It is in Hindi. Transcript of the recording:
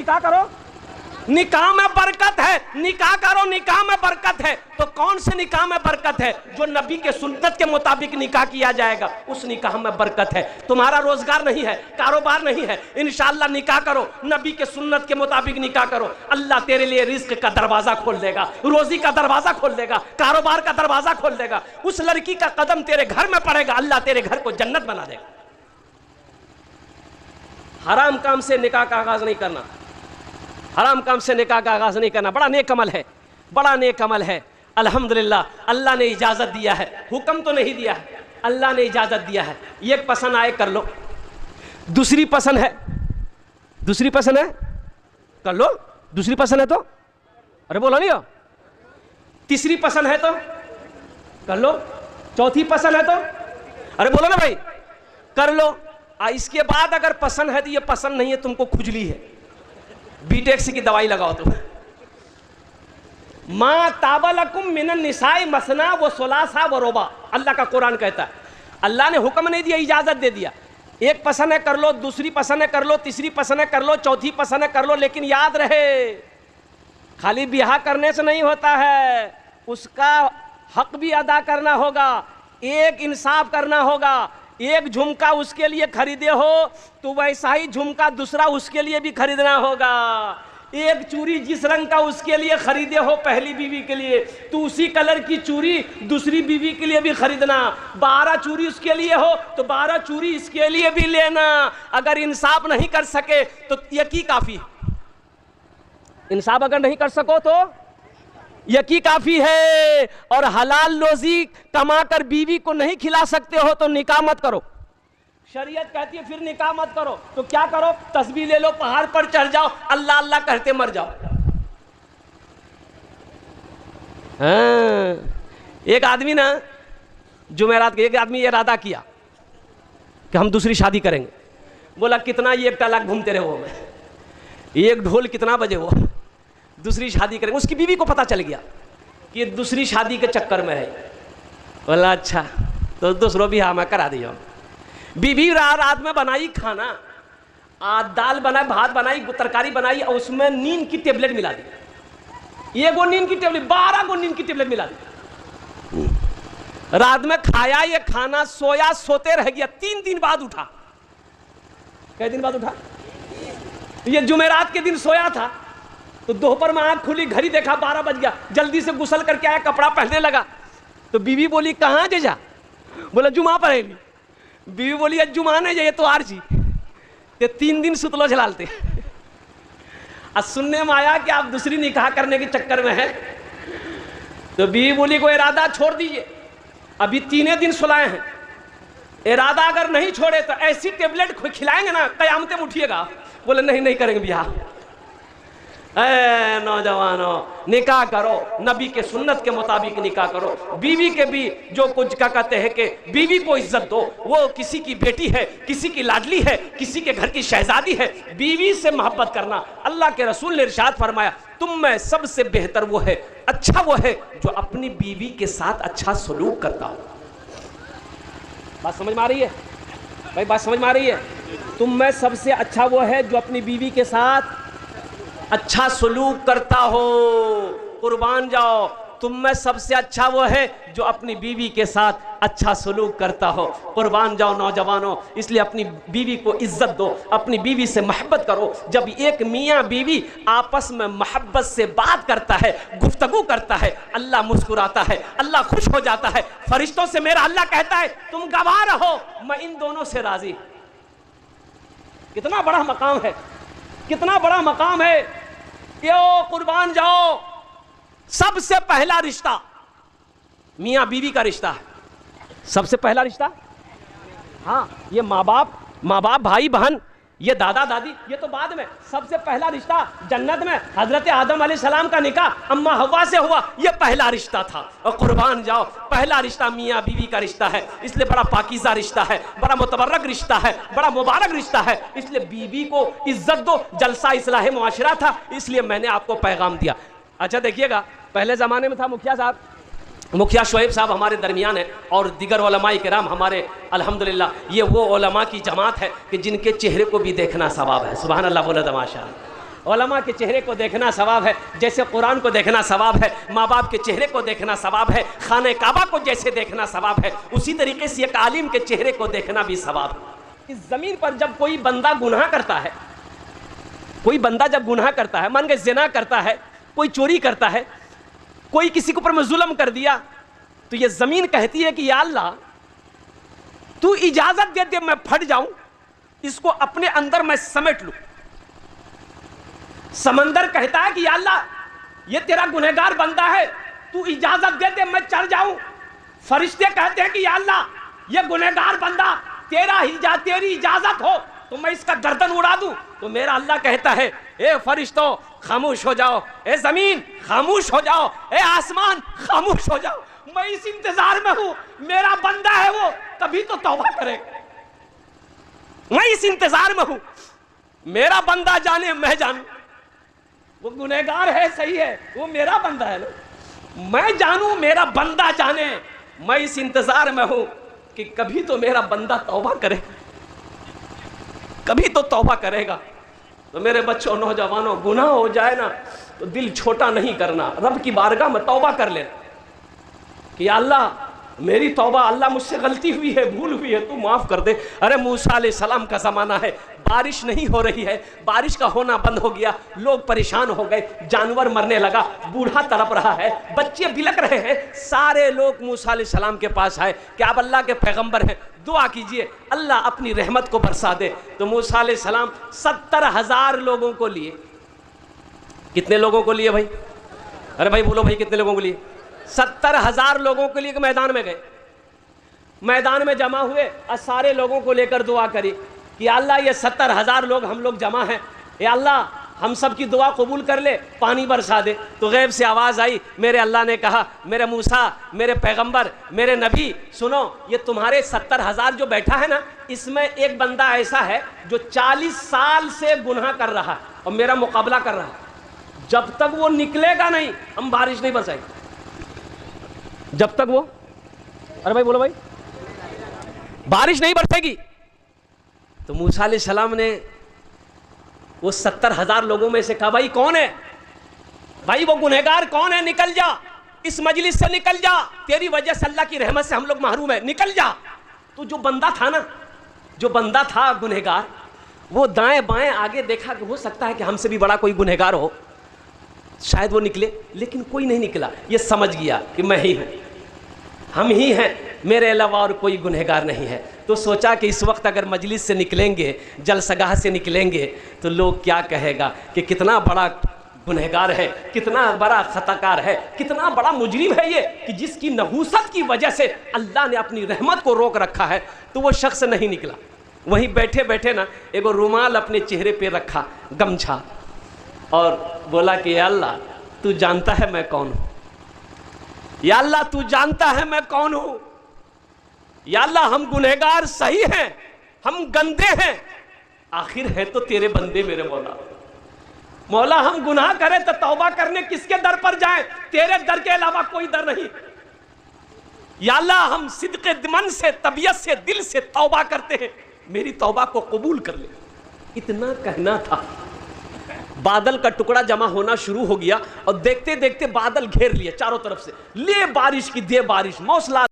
निकाह करो, निकाह में बरकत है, निकाह करो, निकाह में बरकत है। तो कौन से निकाह में बरकत है? जो नबी के सुन्नत के मुताबिक निकाह किया जाएगा, उस निकाह में बरकत है। तुम्हारा रोजगार नहीं है, कारोबार नहीं है, इंशाअल्लाह निकाह करो, नबी के सुन्नत के मुताबिक निकाह करो, अल्लाह तेरे लिए रिज्क का दरवाजा खोल देगा, रोजी का दरवाजा खोल देगा, कारोबार का दरवाजा खोल देगा। उस लड़की का कदम तेरे घर में पड़ेगा, अल्लाह तेरे घर को जन्नत बना देगा। हराम काम से निकाह का आगाज नहीं करना, हराम काम से निकाह का आगाज नहीं करना। बड़ा नेक अमल है, बड़ा नेक अमल है। अल्हम्दुलिल्लाह अल्लाह ने इजाजत दिया है, हुक्म तो नहीं दिया है, अल्लाह ने इजाजत दिया है। एक पसंद आए कर लो, दूसरी पसंद है, दूसरी पसंद है कर लो, दूसरी पसंद है तो अरे बोलो नहीं हो, तीसरी पसंद है तो कर लो, चौथी पसंद है तो अरे बोलो ना भाई कर लो। इसके बाद अगर पसंद है तो ये पसंद नहीं है, तुमको खुजली है, बीटेक्स की दवाई लगाओ तुम। माँ ताबलकुम मिनन निसाई मसना व सुलासा व रुबा, अल्लाह का कुरान कहता है। अल्लाह ने हुक्म नहीं दिया, इजाजत दे दिया। एक पसंद है कर लो, दूसरी पसंद है कर लो, तीसरी पसंद है कर लो, चौथी पसंद है कर लो। लेकिन याद रहे खाली ब्याह करने से नहीं होता है, उसका हक भी अदा करना होगा, एक इंसाफ करना होगा। एक झुमका उसके लिए खरीदे हो तो वैसा ही झुमका दूसरा उसके लिए भी खरीदना होगा। एक चूड़ी जिस रंग का उसके लिए खरीदे हो पहली बीवी के लिए, तो उसी कलर की चूड़ी दूसरी बीवी के लिए भी खरीदना। 12 चूड़ी उसके लिए हो तो 12 चूड़ी इसके लिए भी लेना। अगर इंसाफ नहीं कर सके तो यकी काफी है, इंसाफ अगर नहीं कर सको तो यकी काफी है। और हलाल रोजी कमाकर बीवी को नहीं खिला सकते हो तो निकाह मत करो। शरीयत कहती है फिर निकाह मत करो, तो क्या करो? तस्बीह ले लो, पहाड़ पर चढ़ जाओ, अल्लाह अल्लाह कहते मर जाओ। हाँ, एक आदमी ना जुमेरात के, एक आदमी ये इरादा किया कि हम दूसरी शादी करेंगे। बोला कितना? ये 1 लाख घूमते रहे हो, एक ढोल कितना बजे हो, दूसरी शादी करेंगे। उसकी बीवी को पता चल गया कि दूसरी शादी के चक्कर में है। बोला अच्छा तो दूसरों भी हाँ मैं करा दिया। बीवी रात में बनाई खाना, दाल बनाई, भात बनाई, तरकारी बनाई, और उसमें नींद की टेबलेट मिला दी। ये वो नींद की टेबलेट, 12 को नींद की टेबलेट मिला दी। रात में खाया ये खाना, सोया, सोते रह गया। 3 दिन बाद उठा। कै दिन बाद उठा? ये जुमेरात के दिन सोया था तो दोपहर में आंख खुली, घड़ी देखा 12 बज गया। जल्दी से गुसल करके आया, कपड़ा पहनने लगा तो बीवी बोली कहाँ जा? बोला जुमा पर है। बीवी बोली जुमा नहीं जाइए तो आर जी, ये 3 दिन सुतलो झलालते। आज सुनने में आया कि आप दूसरी निकाह करने के चक्कर में है, तो बीवी बोली को इरादा छोड़ दीजिए, अभी 3 दिन सुलाए हैं, इरादा अगर नहीं छोड़े तो ऐसी टेबलेट खिलाएंगे ना कयामत में उठिएगा। बोले नहीं नहीं करेंगे ब्याह। नौजवानों निकाह करो, नबी के सुन्नत के मुताबिक निकाह करो। बीवी के भी जो कुछ क्या कहते हैं कि बीवी को इज्जत दो, वो किसी की बेटी है, किसी की लाडली है, किसी के घर की शहजादी है। बीवी से मोहब्बत करना, अल्लाह के रसूल ने इरशाद फरमाया तुम में सबसे बेहतर वो है, अच्छा वो है जो अपनी बीवी के साथ अच्छा सलूक करता हो। बात समझ में आ रही है भाई? बात समझ में आ रही है? तुम में सबसे अच्छा वो है जो अपनी बीवी के साथ अच्छा सलूक करता हो। कुर्बान जाओ, तुम में सबसे अच्छा वो है जो अपनी बीवी के साथ अच्छा सलूक करता हो। कुर्बान जाओ नौजवानों, इसलिए अपनी बीवी को इज्जत दो, अपनी बीवी से मोहब्बत करो। जब एक मियाँ बीवी आपस में मोहब्बत से बात करता है, गुफ्तगू करता है, अल्लाह मुस्कुराता है, अल्लाह खुश हो जाता है। फरिश्तों से मेरा अल्लाह कहता है तुम गवाह रहो, मैं इन दोनों से राजी। कितना बड़ा मकाम है, कितना बड़ा मकाम है। यो कुर्बान जाओ, सबसे पहला रिश्ता मियाँ बीवी का रिश्ता है, सबसे पहला रिश्ता। हाँ, ये माँ बाप भाई बहन, ये दादा दादी, ये तो बाद में। सबसे पहला रिश्ता जन्नत में हजरत आदम अलैहिस्सलाम का निकाह अम्मा हव्वा से हुआ, ये पहला रिश्ता था। और कुर्बान जाओ, पहला रिश्ता मियाँ बीवी का रिश्ता है, इसलिए बड़ा पाकीज़ा रिश्ता है, बड़ा मुतबर्रक रिश्ता है, बड़ा मुबारक रिश्ता है। इसलिए बीवी को इज्जत दो। जलसा इस्लाह मुआशरा था, इसलिए मैंने आपको पैगाम दिया। अच्छा देखिएगा, पहले ज़माने में था मुखिया साहब, मुखिया शोएब साहब हमारे दरमियान है, और दिगर उलमाए किराम हमारे, अल्हम्दुलिल्लाह ये वो उलमा की जमात है कि जिनके चेहरे को भी देखना सवाब है। सुभान अल्लाह, बोला तमाशा। उलमा के चेहरे को देखना सवाब है, जैसे कुरान को देखना सवाब है, माँ बाप के चेहरे को देखना सवाब है, खाने काबा को जैसे देखना सवाब है, उसी तरीके से एक आलिम के चेहरे को देखना भी सवाब है। इस ज़मीन पर जब कोई बंदा गुनाह करता है, कोई बंदा जब गुनाह करता है, मान के ज़िना करता है, कोई चोरी करता है, कोई किसी के ऊपर में जुल्म कर दिया, तो ये ज़मीन कहती है कि या अल्लाह तू इजाज़त दे दे मैं फट जाऊं, इसको अपने अंदर मैं समेट लूं। समंदर कहता है कि या अल्लाह ये तेरा गुनहगार बंदा है, तू इजाजत दे दे मैं चढ़ जाऊं। फरिश्ते कहते हैं कि या अल्लाह ये गुनहगार बंदा तेरी इजाजत हो तो मैं इसका गर्दन उड़ा दूं। तो मेरा अल्लाह कहता है ए फरिश्तों खामोश हो जाओ, ए जमीन खामोश हो जाओ, ए आसमान खामोश हो जाओ, मैं इस इंतजार में हूं, मेरा बंदा है वो, तभी तो तौबा करे। मैं इस इंतजार में हूं, मेरा बंदा जाने मैं जानूं। वो गुनहगार है सही है, वो मेरा बंदा है ना, मैं जानूं मेरा बंदा जाने। मैं इस इंतजार में हूं कि कभी तो मेरा बंदा तौबा करे, कभी तो तौबा करेगा। तो मेरे बच्चों नौजवानों, गुनाह हो जाए ना तो दिल छोटा नहीं करना, रब की बारगाह में तौबा कर लेना कि अल्लाह मेरी तौबा, अल्लाह मुझसे गलती हुई है, भूल हुई है, तू माफ़ कर दे। अरे मूसा अलैहिस्सलाम का ज़माना है, बारिश नहीं हो रही है, बारिश का होना बंद हो गया, लोग परेशान हो गए, जानवर मरने लगा, बूढ़ा तड़प रहा है, बच्चे बिलक रहे हैं, सारे लोग मूसा अलैहिस्सलाम के पास आए कि आप अल्लाह के पैगंबर हैं, दुआ कीजिए अल्लाह अपनी रहमत को बरसा दे। तो मूसा अलैहिस्सलाम 70,000 लोगों को लिए। कितने लोगों को लिए भाई? अरे भाई बोलो भाई, कितने लोगों को लिए? 70,000 लोगों के लिए मैदान में गए, मैदान में जमा हुए और सारे लोगों को लेकर दुआ करी कि अल्लाह ये 70,000 लोग हम लोग जमा हैं, या अल्लाह हम सब की दुआ कबूल कर ले, पानी बरसा दे। तो गैब से आवाज़ आई, मेरे अल्लाह ने कहा मेरे मूसा, मेरे पैगंबर, मेरे नबी, सुनो ये तुम्हारे 70,000 जो बैठा है ना, इसमें एक बंदा ऐसा है जो 40 साल से गुनाह कर रहा है और मेरा मुकाबला कर रहा है, जब तक वो निकलेगा नहीं हम बारिश नहीं बरसाएंगे, जब तक वो, अरे भाई बोलो भाई, बारिश नहीं बरसेगी। तो मूसा अलैहिस्सलाम ने वो 70,000 लोगों में से कहा भाई कौन है, भाई वो गुनहगार कौन है, निकल जा, इस मजलिस से निकल जा, तेरी वजह से अल्लाह की रहमत से हम लोग महरूम है, निकल जा। तो जो बंदा था ना, जो बंदा था गुनहगार, वो दाएं बाएं आगे देखा कि हो सकता है कि हमसे भी बड़ा कोई गुनहगार हो, शायद वो निकले, लेकिन कोई नहीं निकला। ये समझ गया कि मैं ही हूँ, हम ही हैं, मेरे अलावा और कोई गुनहगार नहीं है। तो सोचा कि इस वक्त अगर मजलिस से निकलेंगे, जलसगाह से निकलेंगे, तो लोग क्या कहेगा कि कितना बड़ा गुनहगार है, कितना बड़ा खताकार है, कितना बड़ा मुजरिम है ये, कि जिसकी नहूसत की वजह से अल्लाह ने अपनी रहमत को रोक रखा है। तो वो शख्स नहीं निकला, वहीं बैठे बैठे ना एगो रुमाल अपने चेहरे पे रखा, गमछा, और बोला कि या अल्लाह तू जानता है मैं कौन हूं, या अल्लाह तू जानता है मैं कौन हूं, या अल्लाह हम गुनहगार सही हैं, हम गंदे हैं, आखिर है तो तेरे बंदे मेरे मौला। मौला हम गुनाह करें तो तौबा करने किसके दर पर जाएं, तेरे दर के अलावा कोई दर नहीं। या अल्लाह हम सिद्क़े मन से, तबीयत से, दिल से तौबा करते हैं, मेरी तौबा को कबूल कर ले। इतना कहना था, बादल का टुकड़ा जमा होना शुरू हो गया और देखते देखते बादल घेर लिए चारों तरफ से, ले बारिश की दे बारिश, मौसला